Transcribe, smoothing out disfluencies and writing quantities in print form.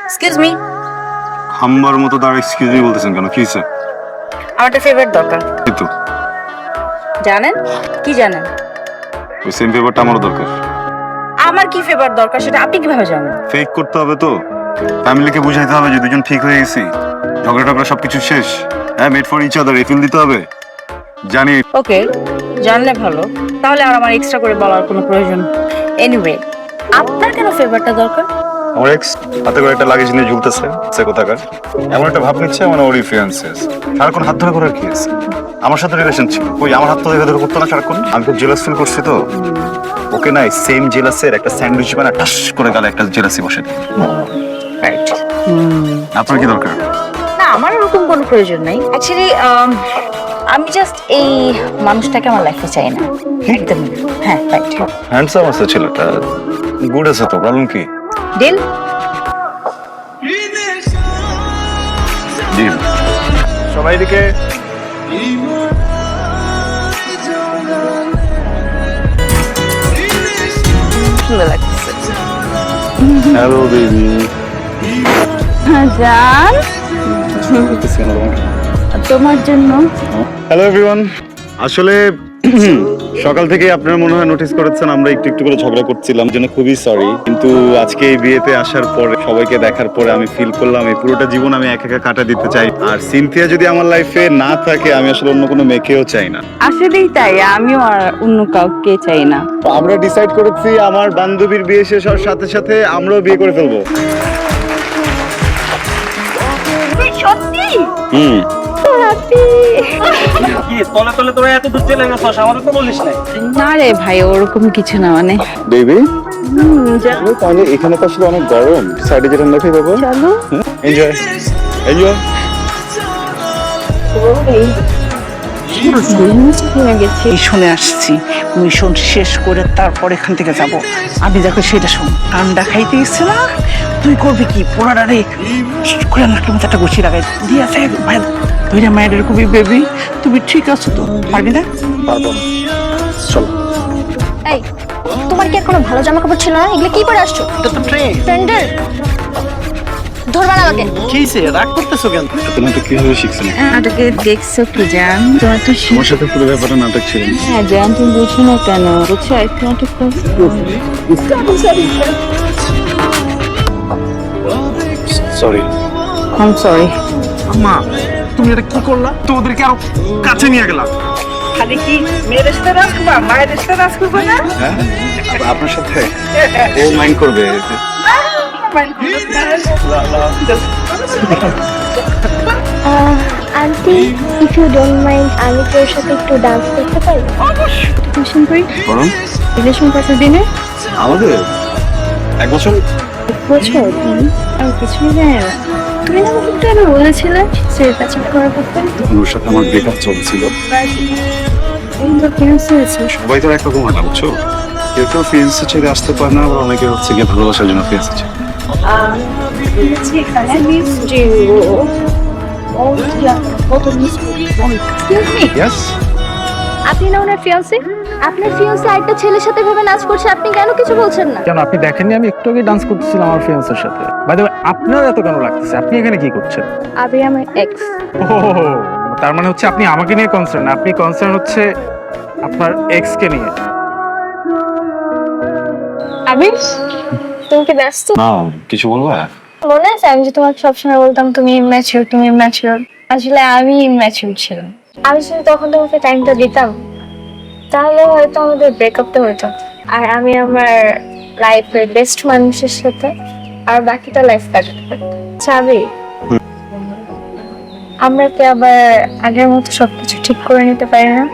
Excuse me. Humber মতো তার excuse me বলতেছেন কেন? কি হয়েছে? আমার একটা ফেভারিট দরকার। কিন্তু জানেন কি জানেন? ওই সেম পেপারটা আমারও দরকার। আমার কি ফেভার দরকার সেটা আপনি কিভাবে জানেন? ফেক করতে হবে তো, ফ্যামিলিকে বুঝাইতে হবে যে দুজন ঠিক হয়ে গেছি, ঝগড়া টগড়া সবকিছু শেষ। হ্যাঁ, made for each other refill দিতে হবে। জানি। ওকে, জানলে ভালো। তাহলে আর আমার এক্সট্রা করে বলার কোনো প্রয়োজন। এনিওয়ে, আপনার কেন ফেভারটা দরকার? আমার এক্স হাতে করে একটা লাগেজ নিয়ে ঝুলতেছে, সে কোথাকার এমন একটা ভাব নিচ্ছে মানে ওরই ফিয়ান্সে। সারাক্ষণ হাত ধরে করার কি আছে? আমার সাথে রিলেশন ছিল, ওই আমার হাত ধরে ধরে করতো না সারাক্ষণ। আমি খুব জেলাস ফিল করছি তো ওকে, না সেম জেলাসের একটা স্যান্ডউইচ বানা টাস করে গালে একটা জেলাসি বসে। রাইট। আপনার কি দরকার? না, আমার ওরকম কোনো প্রয়োজন নাই অ্যাকচুয়ালি। আমি জাস্ট এই মানুষটাকে আমার লাইফে চাই না একদম। হ্যাঁ, রাইট। হ্যান্ডসাম আছে ছেলেটা, গুড আছে তো, প্রবলেম কি? ডিল। ডিল। সবাই এদিকে। সুন্দর লাগছে। Hello baby. জান, তোমার জন্য। Hello everyone. আসলে সকাল থেকে আপনারা মনে হয় নোটিস করেছেন আমরা একটু একটু করে ঝগড়া করছিলাম, জন্য খুবই সরি। কিন্তু আজকে এই বিয়েতে আসার পরে সবাইকে দেখার পরে আমি ফিল করলাম এই পুরোটা জীবন আমি একা একা কাটা দিতে চাই। আর সিনথিয়া যদি আমার লাইফে না থাকে আমি আসলে অন্য কোনো মেয়েকেও চাই না। আসলেই তাই, আমিও আর অন্য কাউকে চাই না। তো আমরা ডিসাইড করেছি আমার বান্ধবীর বিয়ে শেষ হওয়ার সাথে সাথে আমরাও বিয়ে করে ফেলবো। সত্যি? কি তলে তলে তোরা এত দূর চলে গেছস, আমাদের তো বলিস নাই। না রে ভাই, ওরকম কিছু না। মানে বেবি তাহলে এখানে তো আসলে অনেক গরম, সাইডে যেটা দেখে যাবো। চলো। Enjoy enjoy. মিশনে আসছি, মিশন শেষ করে তারপর এখান থেকে যাব। আমি দেখো সেটা শোন, কান্ডা খাইতে এসছে না, তুই করবি কি পোড়ারে করে নাকের মধ্যে একটা গুছিয়ে লাগাই দিয়ে আছে ভাই। ধৈর্য মায়ের কবি বেবি, তুমি ঠিক আছো তো? পারবি না? পারবো না, চলো। এই, তোমার কি আর কোনো ভালো জামা কাপড় ছিল না? এগুলো কি পরে আসছো? এটা তো ট্রেন। স্যান্ডেল ধরবা না আমাকে। কিসে রাগ করতেছো কেন? তুমি তো কিভাবে শিখছেন? নাটকে দেখছো কি জান? তোমার তো তোমার সাথে পুরো ব্যাপারটা নাটক ছিল। হ্যাঁ জান, তুমি বুঝছো না কেন? বুঝছো একটু নাটক সরি। I sorry. মা, তুমি এটা কি করলা? তোমাদেরকে আরো কাছে নিয়ে গেলাম। খালি কি মেয়ের সাথে রাজ করবা, মায়ের সাথে রাজ করবা না? হ্যাঁ, আপনার সাথে ও মাইন্ড করবে। Aunty, if you don't mind, আমি তোর সাথে একটু ডান্স করতে পারি? কোশ্চেন করি, বরং রিলেশন কত দিনে? আমাদের 1 বছর। বছর? আর কিছুই জানি না। তুমি না আমাকে একটু আগে বলেছিলে সে প্যাচআপ করার করতে। ওর সাথে আমার ব্রেকআপ চলছিল। এই তো ক্যান্সেল হয়েছে। সবাই তো একরকম হয় না, বুঝছো? কেউ কেউ ফ্রেন্ডসে ছেড়ে আসতে পারে না, আবার অনেকে হচ্ছে গিয়ে ভালোবাসার জন্য ফ্রেন্ডসে ছেড়ে। Yes? আপনি না ওনার ফিয়ান্সি? আপনার ফিয়ান্সি আরেকটা ছেলের সাথে ভেবে নাচ করছে, আপনি কেন কিছু বলছেন না? কেন আপনি দেখেননি আমি একটু আগে ডান্স করতেছিলাম আমার ফ্রেন্ডসের সাথে? বাই দ্য ওয়ে, আপনার এত কেন লাগতেছে? আপনি এখানে কি করছেন? আমি আমার এক্স। ও, তার মানে হচ্ছে আপনি আমাকে নিয়ে কনসার্ন, আপনি কনসার্ন হচ্ছে আপনার এক্স কে নিয়ে। আবির, তুমি কি ব্যস্ত? না, কিছু বলবো? মনে আছে আমি যে তোমাকে সবসময় বলতাম তুমি ইম্যাচিউর, তুমি ইম্যাচিউর? আসলে আমি ইম্যাচিউর ছিলাম। আমি যদি তখন তোমাকে টাইমটা দিতাম তাহলে হয়তো আমাদের ব্রেকআপটা হতো, আর আমি আমার লাইফের বেস্ট মানুষের সাথে আর বাকিটা লাইফ কাটাতে পারতাম। চাবি, আমরা কি আবার আগের মতো সবকিছু ঠিক করে নিতে পারি না?